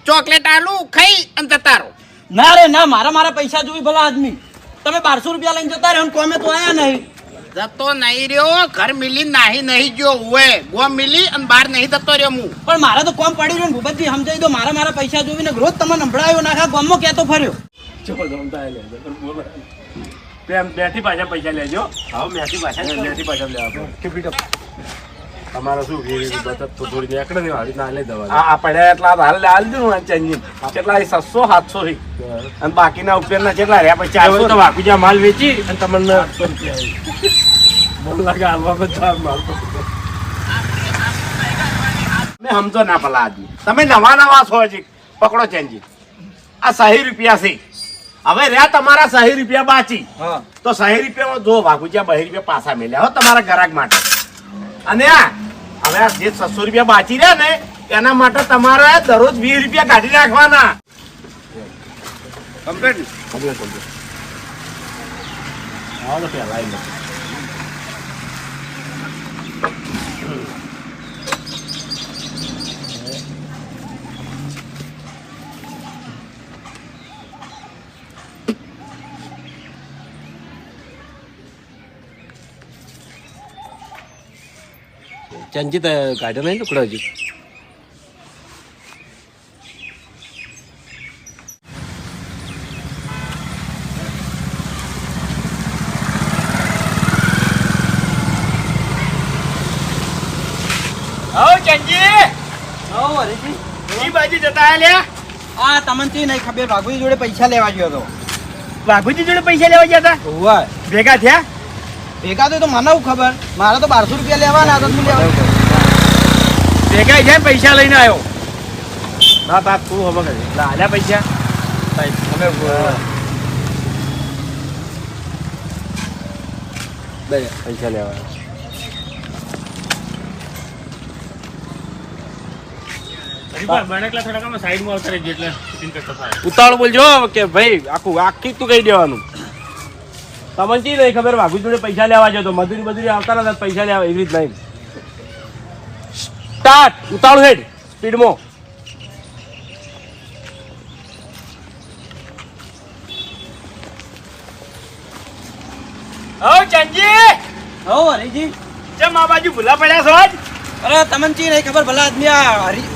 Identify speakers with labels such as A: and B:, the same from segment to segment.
A: Chocolate આલુ ખાઈ અને જતા રહો.
B: ના રે ના, મારા પૈસા જોઈ ભલા આદમી. તમે 1200 રૂપિયા લઈને જતા રહ્યો, કોમે તો આયા નહીં.
A: જતો નહીં રહ્યો, ઘર મિલી નાહી નહીં ગયો હોય, ગોમ મિલી અને બહાર નહીં જતો રહ્યો હું.
B: પણ મારે તો કોમ પડી રહ્યું ને ભૂપતજી, સમજાઈ દો. મારા પૈસા જોઈને રોજ તમને સંભળાયો નાખા ગામમાં કહેતો ફર્યો.
C: મેથી પાછા પૈસા લેજો. હા, મેથી પાછા લેવા. તમારે શું બચત થોડી નીકળે ને હારી ના લઈ દવા. આ પડ્યા એટલા હાલ હાલ દઉં ચેન્જિંગ કેટલા 700-700 થી અને બાકીના ઉપરના કેટલા રહ્યા પછી 400 તો વાકુજા માલ વેચી અને તમને મને લાગે હાલવા બધા માલ મેં સમજો ના ભલા આદમી. તમે નવા છો હજી પકડો ચેન્જિંગ. આ 60 રૂપિયા છે. હવે રહ્યા તમારા 60 રૂપિયા બાચી. તો 60 રૂપિયામાં જો વાકુજા 2 રૂપિયા પાછા મેલ્યા હો તમારા ગ્રાહક માટે. અને હવે આ જે 600 રૂપિયા બાચી રહ્યા ને એના માટે તમારે દરરોજ 20 રૂપિયા કાઢી નાખવાના. કમ્પ્લીટ. હા તો પેલા આવી ચંચી કાઢ્યો નહીં ટુકડો હજી. બાજુ જતા લ્યા.
B: આ તમને નહીં ખબર, વાઘુજી જોડે પૈસા લેવા ગયો હતો.
C: વાઘુજી જોડે પૈસા લેવા ગયા હતા?
B: હોવા
C: ભેગા થયા?
B: ભેગા તો મને ખબર. મારે તો 1200 રૂપિયા લેવાના હતા.
C: ભેગા છે પૈસા લઈને આવ્યો. ના તા તું હવે એટલે આલ્યા પૈસા પૈસા લેવા ઉતાવળ બોલજો કે ભાઈ આખી તું કહી દેવાનું. તમને ચી નહીં ખબર વાઘુ જોડે પૈસા લેવા જતો મજૂરી આવતા હતા પૈસા લેવા એવી રીત નહીં. સ્ટાર્ટ. ઉતાવળ હેડ સ્પીડમાં. હો ચંજી.
B: હો હરીજી,
C: ચમ આ બાજુ ભૂલા પડ્યા છો આજ?
B: અરે તમને ચી નહીં ખબર, ભલા આદમી આ હરી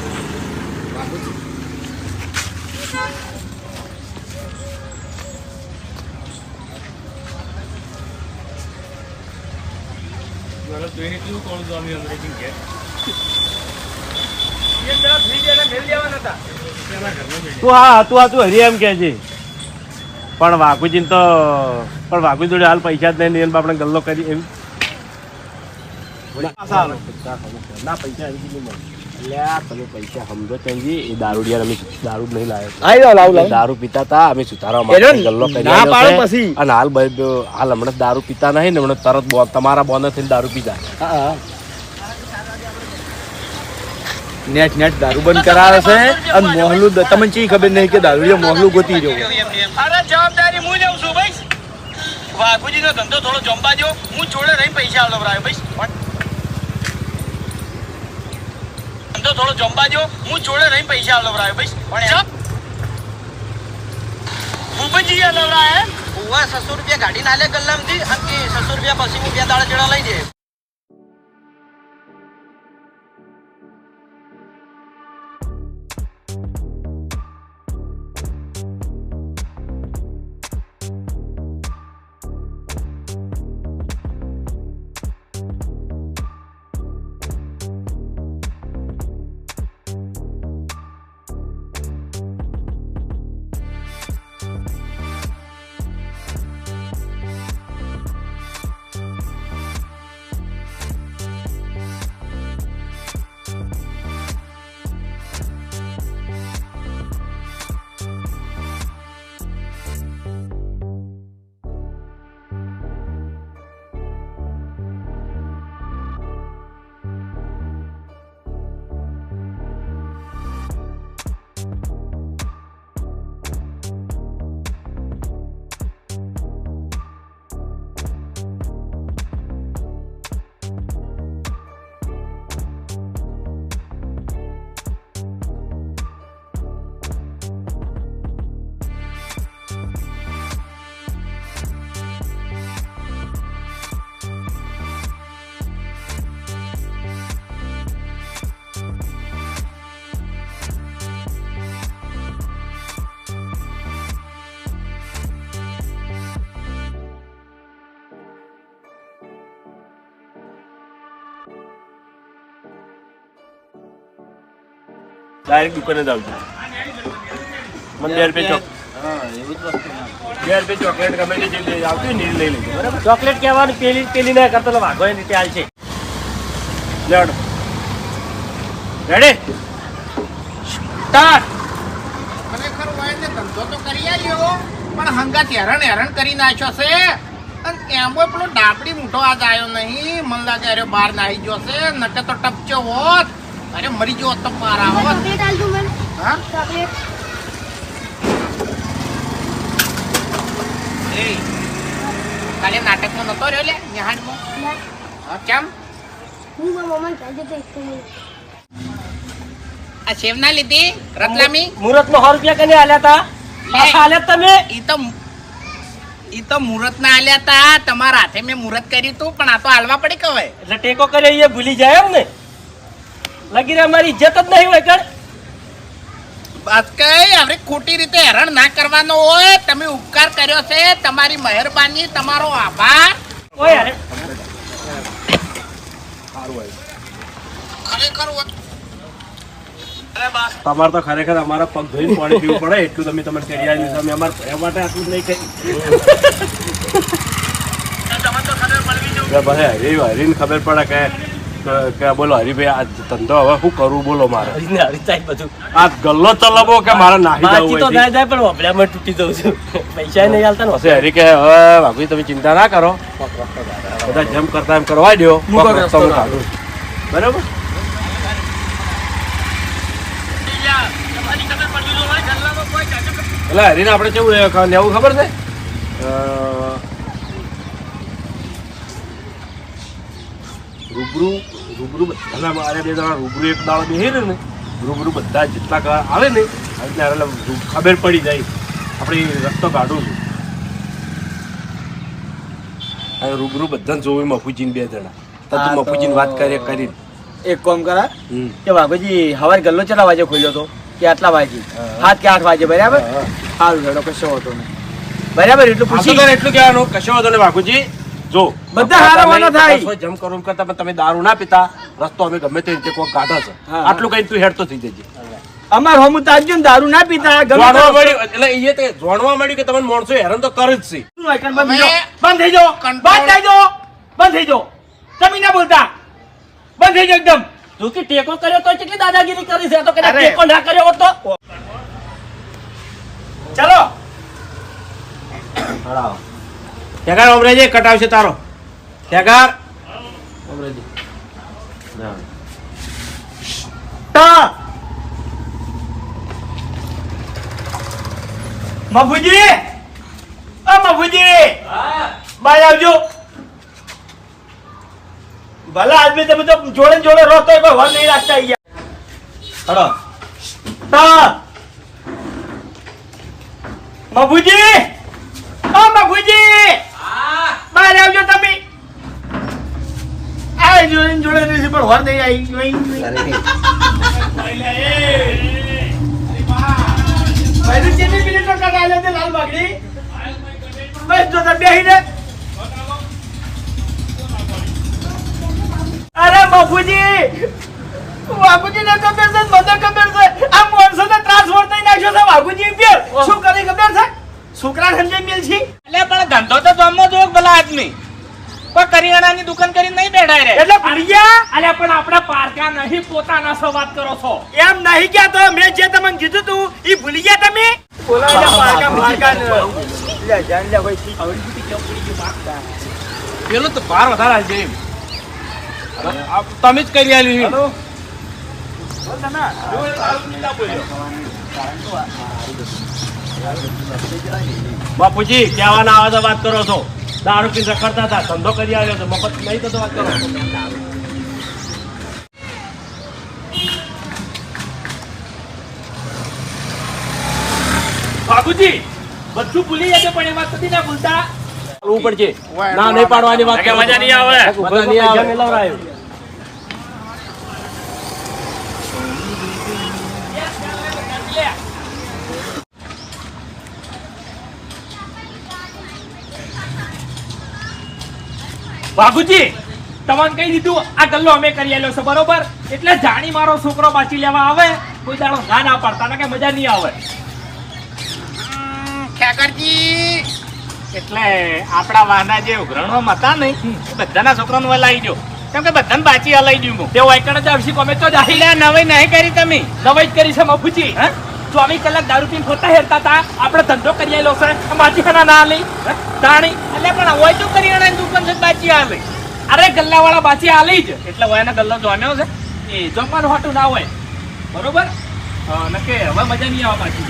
C: તું હરી એમ કે છે પણ વાઘુજી તો પણ વાઘુ જોડે હાલ પૈસા જ નહીં આપણે ગલ્લો કરી એમ ના પૈસા તમે પૈસા સમજો ચંજી એ દારૂડિયા અમે દારૂ જ નહીં લાવ્યો. દારૂ પીતા હતા અમે સુધારવા ગલ્લો કરી અને હાલ હમણાં દારૂ પીતા નહીં ને હમણાં તરત તમારા બોનસ થઈને દારૂ પીતા.
D: નેટ દારૂ બંધ કરાવે છે અને મોહલું તમને ચી ખબર નહીં કે દારૂડિયો મોહલું ગોતી રહ્યો.
B: અરે જવાબદારી હું લેવું છું ભાઈ. વાઘુજી નો ધંધો થોડો જંબા દો, હું જોડે રહી પૈસા આલવરાયો ભાઈ. ધંધો થોડો જંબા દો, હું જોડે રહી પૈસા આલવરાયો ભાઈ. ભૂપતજી આલવરાય ઓવા 600 રૂપિયા ગાડી ના લે ગલ્લામથી અને 600 રૂપિયા પછી હું 2 દાડા ચડા લઈ દે.
C: ડાયરેક્ટ દુકાને જ આવજો. મને 2 રૂપિયા ચોકલેટ ગમે તે જે આવતી ને એ લઈ લેજો બરાબર.
E: ચોકલેટ કહેવાનું પેલી ના કરતો વાઘો એની રીતે હાલ છે.
C: લેવડો રેડી સ્ટાર્ટ.
A: ખરેખર હોય ને ધંધો તો કરી આલ્યો પણ હંગાત હેરાન કરી નાખ્યો છે. અને એમાં પેલો ડાબડી મૂઠો આજ આવ્યો નહીં. મને લાગે અરે બહાર નાહી ગયો છે. નકે તો ટપચ્યો હોત. અરે મરી ગયો હોત તો બહાર આવત.
F: ચોકલેટ આલજો મને.
A: હા
F: ચોકલેટ.
A: એ કાલે નાટકમાં નતો રહ્યો લે નિહાળમાં.
F: ના,
A: હા કેમ
F: હું મારા મમ્માને કહેજો તો એક મિનિટ.
A: આ સેવ ના લીધી રતલામી?
E: મુહૂર્તમાં 100 રૂપિયા કને આલ્યા તા? પાછા આલ્યા તમે?
A: ઈ તો મુહૂર્ત ના આલ્યા તા. તમારા હાથે મેં મુહૂર્ત કર્યું તું પણ આ તો હાલવા પડી કવે.
E: એટલે ટેકો કરે એ ભૂલી જાય એમ ને? લગી રે અમારી ઇજ્જત જ નહીં હોય કણ.
A: બસ કઈ હવે ખોટી રીતે હેરાન ના કરવાનો હોય. તમે ઉપકાર કર્યો છે, તમારી મહેરબાની, તમારો આભાર.
E: ઓય અરે
A: ખરેખર
C: તમારે તો ખરેખર અમારા પગ ધોઈને પાણી પીવું પડે એટલું તમે તમારે કરી આવ્યું. તમે અમારે એ માટે આટલું જ નહીં કરી. હરીને ખબર પડે કે બોલો હરીભાઈ આ ધંધો હવે શું કરવું બોલો મારે.
E: હરીને હરી જાય બધું.
C: આ ગલ્લો ચલાવો કે મારે નાહી
E: બાકી તો
C: જવું
E: ના જાય પણ વભડામાં તૂટી જઉં છું. પૈસા નહીં આલતા ને.
C: પછી હરી કે હવે બાપુ તમે ચિંતા ના કરો, બધા જેમ કરતા એમ કરવા દો. બરાબર. એટલે હરીને આપણે કેવું લેવું ખબર છે? રૂબરૂ બધા મારે 2 જણા રૂબરૂ એક દાડો બેહી ને રૂબરૂ બધા જેટલા આવે ને એટલે ખબર પડી જાય આપણે રસ્તો કાઢું છું. અને રૂબરૂ બધાને જોવું મફુજીને 2 જણા તો તું મફુજીને વાત કરી
D: એક કામ કરા કે બાબુજી હવારે ગલ્લો કેટલા વાગે ખોલ્યો તો? કે આટલા વાગે 7 કે 8 વાગે બરાબર. સારું હેડો કશો હતો નહીં બરાબર. એટલું પૂછી
C: એટલું કહેવાનું કશો વાંધો નહીં બાપુજી. જો
D: બધા હારાવાના થાય.
C: જમ કરું કરતા તમે દારૂ ના પીતા, રસ્તો અમે ગમે તે રીતે કોઈ કાઢા છે આટલું કઈ તું હેડ તો થઈ જજે.
D: અમાર હોમું તાજ્યો ને દારૂ ના પીતા
C: જાણવા મળ્યું એટલે એ તે જાણવા મળ્યું કે તમે માણસો હેરાન તો કરે જ છે.
D: બંધ થઈ જાઓ, બંધ થઈ જાઓ, બંધ થઈ જાઓ. તમે ના બોલતા, બંધ થઈ જાઓ એકદમ.
E: તું કે ટેકો કર્યો તો કેટલી દાદાગીરી કરી છે? તો કદાચ ટેકો ના કર્યો હોત તો
D: ચાલો
C: ઠેકાર ઓમરેજી કટાવશે તારો ઠેકાર ઓમરેજી
D: મફુજી, મફુજી બાય આવજો. ભલા આદમી તમે તો જોડે જોડે રહો તો કોઈ વર નહીં રાખતા અહીંયા. મફુજી, મફુજી બહાર આવજો તમે. આ જોડે જોડે નથી પણ વર નહીં આવી. ભાઈ કેટલી મિનિટો કાઢાલે છે લાલ બાગડી? બસ જો તો બેહીને. અરે બાપુજી, બાપુજી ને ખબર છે, મને ખબર છે આ માણસો ને ત્રાસ વર્તાઈ નાખ્યો છે. બાપુજી ફેર શું કરી ખબર છે? છોકરા સમજે મિલ છે
B: એટલે પણ ધંધો તો ગામમાં જો ભલા આદમી કોઈ કરિયાણાની દુકાન કરીને નહીં બેઠા રે.
D: એટલે ભૂલિયા
E: અલ્યા પણ આપણા પારકા નહીં, પોતાના સો વાત કરો છો.
D: એમ નહીં ગયા તો મેં જે તમને કીધું તું એ ભૂલી ગયા તમે. બોલાવ્યા પારકા પારકા લે જાન લે ભાઈ સી આવડી બુટી કેમ પડી ગયું માગતા.
C: પેલો તો ભાર વધારે છે એમ તમે જ કરી આલી.
D: હેલો
C: બાપુજી કહેવાના આવે તો વાત કરો છો. દારૂ પીને રખડતા હતા, ધંધો કરી આવ્યો તો મફત નહીં તો વાત કરો.
E: બાબુજી બધું ભૂલી જશે પણ એમાં કદી ના ભૂલતા.
C: ચાલવું પડશે. ના નહીં પાડવાની વાત કરો.
E: મજા નહીં આવે.
C: મજા નહીં આવે.
E: મેલવરાયો. બાબુજી તમને કહી દીધું આ ગલ્લો અમે કરી આલ્યો છે બરોબર. એટલે જાણી મારો છોકરો બાચી લેવા આવે કોઈ દાડો ના ના પાડતા ના કે મજા નહીં આવે.
A: ખેકરજી
D: એટલે આપણા વાહના જે ઉઘરણો હતા ને એ બધાના છોકરાને હવે લાવી દો, કેમ કે બધાને બાચી હલાવી દઉં હું.
E: તે વાયકણ જ આવશે કોમે તો જાહી
D: એટલે નવાઈ નહીં કરી તમે.
E: નવાઈ જ કરી છે મફુજી. 24 કલાક દારૂ પીને ખોટા હેરતા હતા. આપણે ધંધો કરી આવેલો છે. બાજી ખાના ના લઈ તાણી
D: એટલે પણ હોય તો કરિયાણાની દુકાન છે બાચી હાલે.
E: અરે ગલ્લાવાળા બાજી આલી જ
D: એટલે વયના ગલ્લો જોમ્યો છે.
E: એ જમવાનું હોતું ના હોય બરોબર. નકે હવે મજા નહીં આવે પાછી.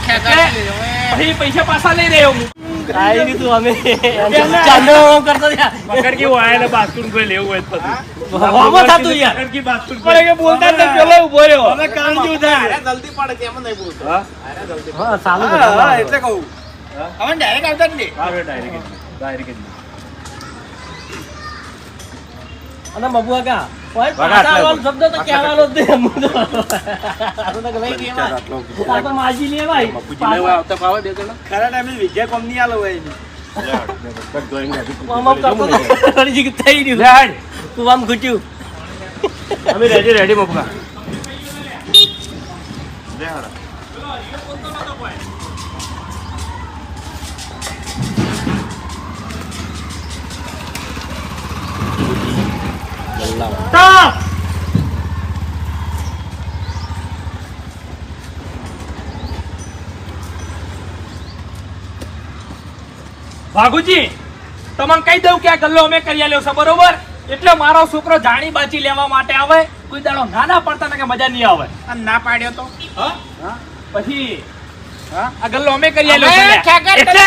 A: ખેકરજી
E: પછી પૈસા પાછા લઈ રહ્યો હું.
D: કાઈ નહીં તું અમે
E: ચાંદો કરતો ત્યાં.
C: પકડ કે વાયને બાસ્તુન કોઈ લેવું હોય તો પછી
E: હોમો થાતું યાર.
C: પકડ કે બાસ્તુન
D: પણ એ બોલતા જ પેલો ઉભો રહ્યો.
C: હવે કાળજી ઉધાર
A: જલ્દી પડે છે એમ નહીં બોલતો.
C: હા
E: હા ચાલુ
D: એટલે કહું હવે ડાયરેક્ટ આવતા જ નહીં.
C: આવે ડાયરેક્ટ
E: અને બબુ આગા ઓય
C: વગા
E: પાછા
C: આટલા
E: આવવાનો શબ્દ તો કહેવાનો જ નહીં. હું તો તો લઈ દેવાય. આ તો માજી લેવાય.
D: ખરા ટાઈમે વિજય કોમ નહીં આલો હોય એની.
E: આમ આમ કરતો તો ઘણી જગ્યાએ થઈ રહ્યું.
C: લે હાડ
E: તું આમ ઘૂટ્યું.
C: અમે રેડી મફકા લે હાડ
E: ભાગુજી તમને કહી દઉં કે આ ગલ્લો અમે કરી આલ્યો છે બરોબર. એટલે મારો છોકરો જાણી બાચી લેવા માટે આવે. કોઈ દાડો નાના પડતા ને કે મજા નહીં આવે.
A: અને ના પાડ્યો તો
E: હા પછી આ ગલ્લો અમે કરી આલ્યો
A: હવે
E: છે
A: ખેકર
E: એટલે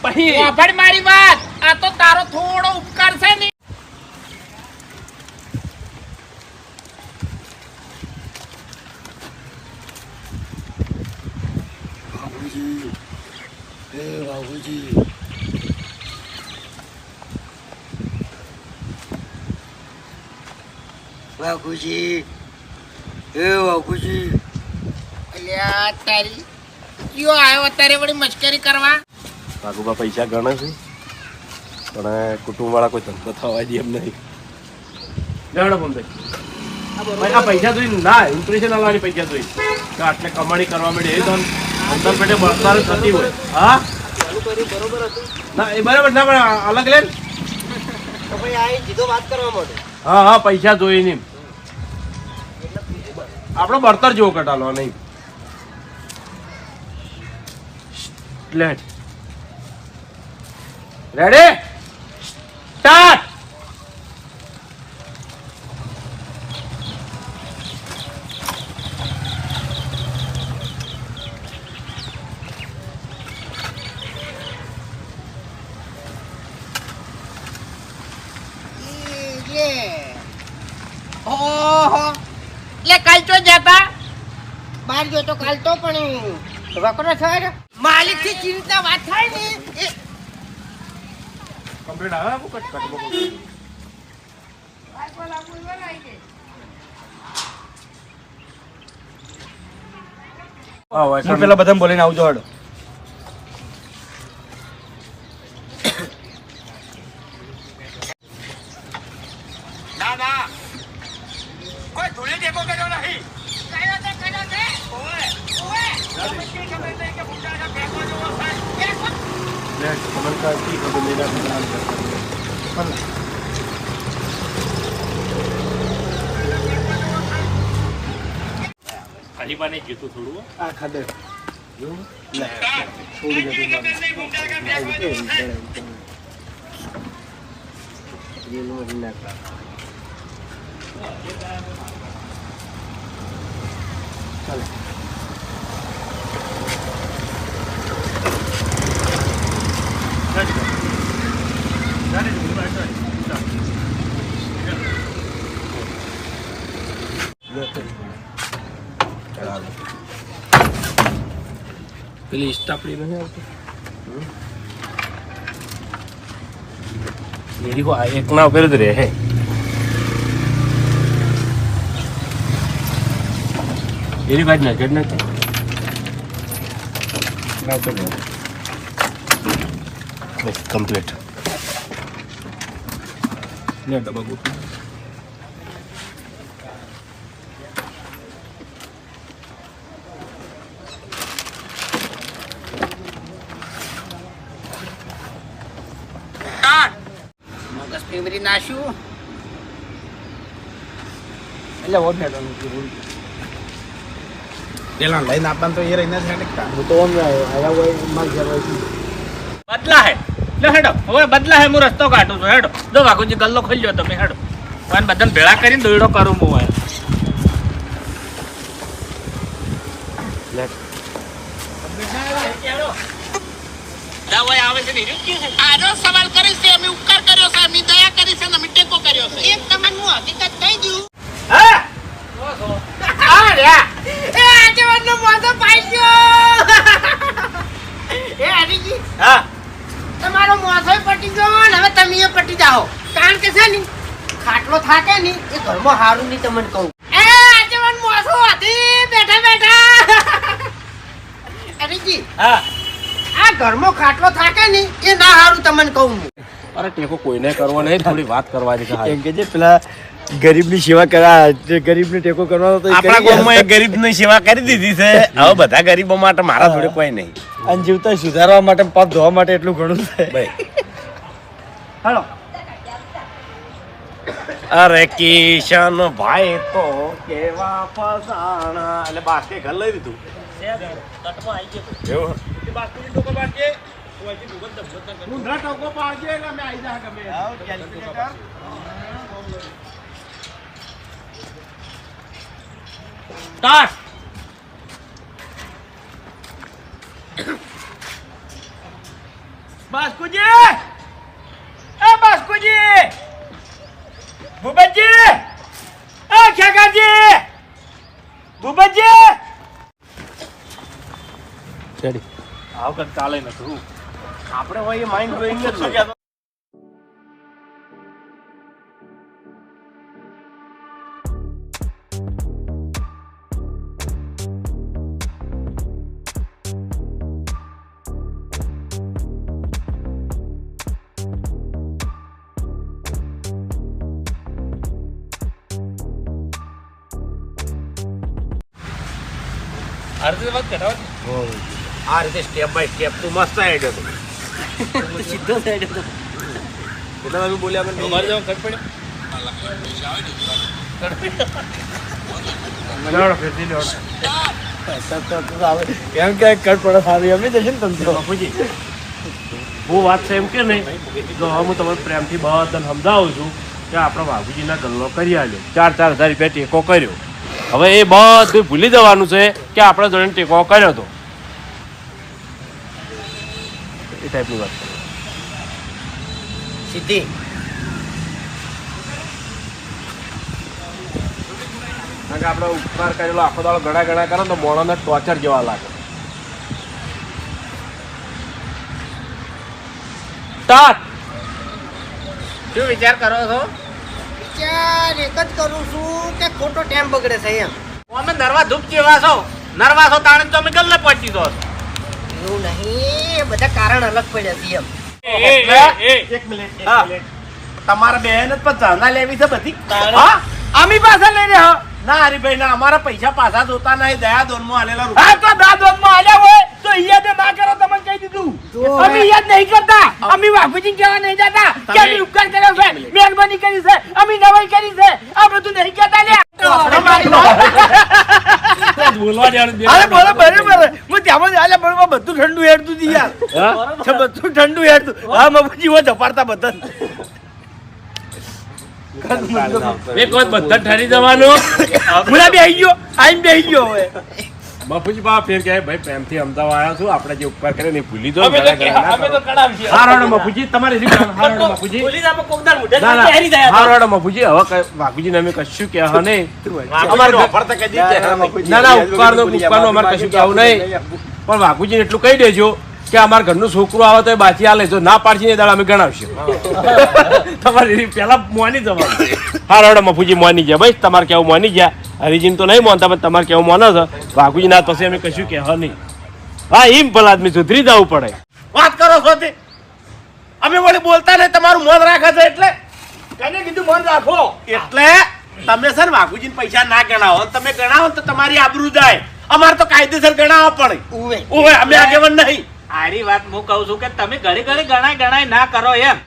E: પછી
A: વાપડ મારી વાત. આ તો તારો થોડો ઉપકાર છે ને. અલ્યા તારી કયો આવ્યો અત્યારે વળી મશ્કરી કરવા.
C: ભાગુબા પૈસા ગણે છે પણ કુટુંબ વાળા કોઈ ધંધો થવા દે એમ નહીં. લેવડો ભાઈ આ પૈસા જોઈ ના ઇમ્પ્રેશન આવવાની પૈસા જોઈ કે આટલે કમાણી કરવા માંડે એ તો અંદર પેટે બળતરા થતી હોય. હા ના એ બરાબર ના પણ અલગ લે હા હા પૈસા જોઈ નહીં આપણો બળતર જેવો કટાલો નહીં. Let ready start.
A: ઓહો લે કાલ તો જતા બહાર ગયો તો કાલ તો પણ વકરો થયો. માલિક થી ચિંતા વાત થાય ને એ
C: કમ્પ્લીટ આવે આપું કટ કટ
D: હું પેલા બધાને બોલીને આવજો હડો.
B: ના ના કોઈ ધૂળી ટેકો કર્યો નહીં.
A: કયો છે ઓય ઓય
B: તમે કેવી ખબર નહીં કે મોટા છે ફેંકવા જેવો થાય.
C: લેટ કમન કા કી ખબર મેરા નામ કરતા ખાલી પાને કીધું થોડું
D: આ ખાધે
B: કેવી ખબર નહીં મોટા છે ફેંકવા જેવો થાય.
C: પેલી સ્ટાપડી નથી આવતી मेरी को एक ना फिर दे है मेरी बात ना करना था ना तो बस कंप्लीट ने डबा
A: ફેવરી નાખ્યું
D: એટલે ઓર હેડવાનું
A: પેલા લઈને આપવાનું તો એ રહીને જ હેડકતા
D: હું તો આમ આયા હોય માં જવાય
E: બદલા હે લે હેડો હવે બદલા હે હું રસ્તો કાઢું છું હેડો જો વાઘુજી ગલ્લો ખોલ્યો તમે હેડો અને બધાને ભેળા કરીને દોયડો કરું હું હવે
A: આનો સવાલ કરીશ છે અમે ઉપકાર કર્યો છે અમે દયા કરી છે અમે ટેકો કર્યો છે એક તમને હું હકીકત કહી દઉં
D: હા
A: આ રહ્યા એ આજે મને મોઢો પાઈ ગયો એ હરીજી
D: હા
A: તમારો મોઢો પટી ગયો ને હવે તમે એ પટી જાઓ કારણ કે છે ને ખાટલો થાકે ને એ ઘરમાં હારું નહીં તમને કહું એ આજે મને મોઢો હતી બેઠા બેઠા હરીજી
D: હા
A: આ ઘરમાં ખાટલો થાકે ને એ ના હારું તમને કહું હું
C: અરે ટેકો કોઈને કરવો નહીં, થોડી વાત કરવાની છે.
D: એમ કે છે પેલા ગરીબની સેવા કરા ગરીબને ટેકો કરવાનો તો
C: આપણા ગામમાં એક ગરીબની સેવા કરી દીધી છે. હવે બધા ગરીબો માટે મારા જોડે કોઈ નહીં.
D: અને જીવતા સુધારવા માટે પગ ધોવા માટે એટલું ઘણું છે
C: ભાઈ
D: હાલો
C: અરે કિશન ભાઈ તો કેવા ફસાણા એટલે બાસ્કે ઘર લઈ દીધું એવું
A: ઊંધા ટોકો પાડજે એટલે અમે આવી જા ગમે
E: સ્ટાર્ટ
D: બાસ્કુજી એ બાસ્કુજી ભૂપતજી એ ખેગાજી ભૂપતજી
C: આવ કદ ચાલે નતું આપણે હોય એ માઇન્ડ બ્લોઈંગ જ છે. આ રીતે સ્ટેપ બાય સ્ટેપ તું મસ્ત આઈડિયો હતો.
D: સીધો સાઈડ હતો
C: એટલે તમે બોલ્યા મને
E: મારે જવા ખર્ચ પડ્યો
D: એમ કે કટ પડે સારું એમ જશે ને તમે
C: બાપુજી હું વાત છે એમ કે નહીં તો હવે હું તમને પ્રેમથી બધાને સમજાવું છું કે આપણે બાબુજીના ગલ્લો કરી આલ્યો 4,000 રૂપિયા ટેકો કર્યો. હવે એ બધું ભૂલી જવાનું છે કે આપણે જોડે ટેકો કર્યો હતો એ ટાઈપની વાત કરો.
A: સીધી
C: કારણ કે આપણે ઉપકાર કરેલો આખો દાડો ગણા ગણા કરો તો મોણાને ટોર્ચર જેવા લાગે.
E: સ્ટાર્ટ
A: શું વિચાર કરો છો વિચાર એક જ કરું છું કે ખોટો ટાઈમ બગડે છે એમ
E: અમે નરવા ધૂપ જેવા છો નરવા છો તાણે તો અમે ગલ્લે પહોંચી દો
A: એવું નહીં એ બધા કારણ અલગ પડ્યા છે એમ
C: એક મિનિટ તમારા બેન જ પણ ચાંદા લેવી છે બધી.
D: હા આમી પાસે લઈને હા
C: ના હરીભાઈ ના અમારા પૈસા પાછા જોતા નહીં દયા દોનમાં આલેલા રૂપિયા.
D: હા તો દાદોમાં આલ્યા હોય તો યાદ ના કરો તમને કહી દીધું અમે યાદ નહીં કરતા અમે બાપુજી કહેવા નહીં જતા કે અમે ઉપકાર કર્યો છે મહેરબાની કરી છે અમે નવાઈ કરી છે આ બધું નહીં કહેતા લે
C: બોલવા દેવાનું
D: અરે બોલો બરાબર હું ત્યાં આલે બરોબર બધું ઠંડુ હેડતું હતી યાર બધું ઠંડુ હેડતું હા બાપુજી હું જપાડતા બધા
C: એક વખત બધા ઠરી જવાનું.
D: મુલા બેહી ગયો આઈને બેહી ગયો હવે
C: બાપુજી બા ફેર કહે ભાઈ પ્રેમથી અમદાવાદ આવ્યા છું આપણે જે ઉપકાર કરે ને એ ભૂલી દો.
E: અમે તો કડાવી
C: હારો હારો બાપુજી તમારી રીતે હારો હારો બાપુજી
E: પોલીસ આપણે કોકદાર મુઢે
C: ના ના
E: હેરી જાય
C: હારો હારો બાપુજી હવે બાપુજીને અમે કશું કહેવા નહીં. અમારે ના ના ઉપકારનું અમારે કશું કહેવું નહીં પણ બાપુજીને એટલું કહી દેજો કે અમારા ઘરનું છોકરું આવે તો એ બાચી આલે જો ના પાડશે ને દાડા અમે ગણાવશું. તમારી પેલા મોની જવાનું. હારો હારો બાપુજી મોની ગયા ભાઈ તમારે કેવું મોની ગયા હરિજીને તો નહીં માનતા પણ તમારે કેવું માનો છો બાપુજી ના પછી અમે કશું કહેવા નહીં. હા એમ ભલા આદમી સુધરી જવું પડે. વાત કરો છો તે અમે વળી બોલતા નહીં તમારું મન રાખે છે એટલે
D: કને કીધું મન રાખો
C: એટલે તમે છે ને વાઘુજીને પૈસા ના ગણાવો અને તમે ગણાવો ને તો તમારી આબરૂ જાય. અમારે તો કાયદેસર ગણાવવા પડે. ઓવે અમે આગેવાન નહીં.
E: આરી વાત હું કહું છું કે તમે ઘરે ઘરે ગણાય ના કરો એમ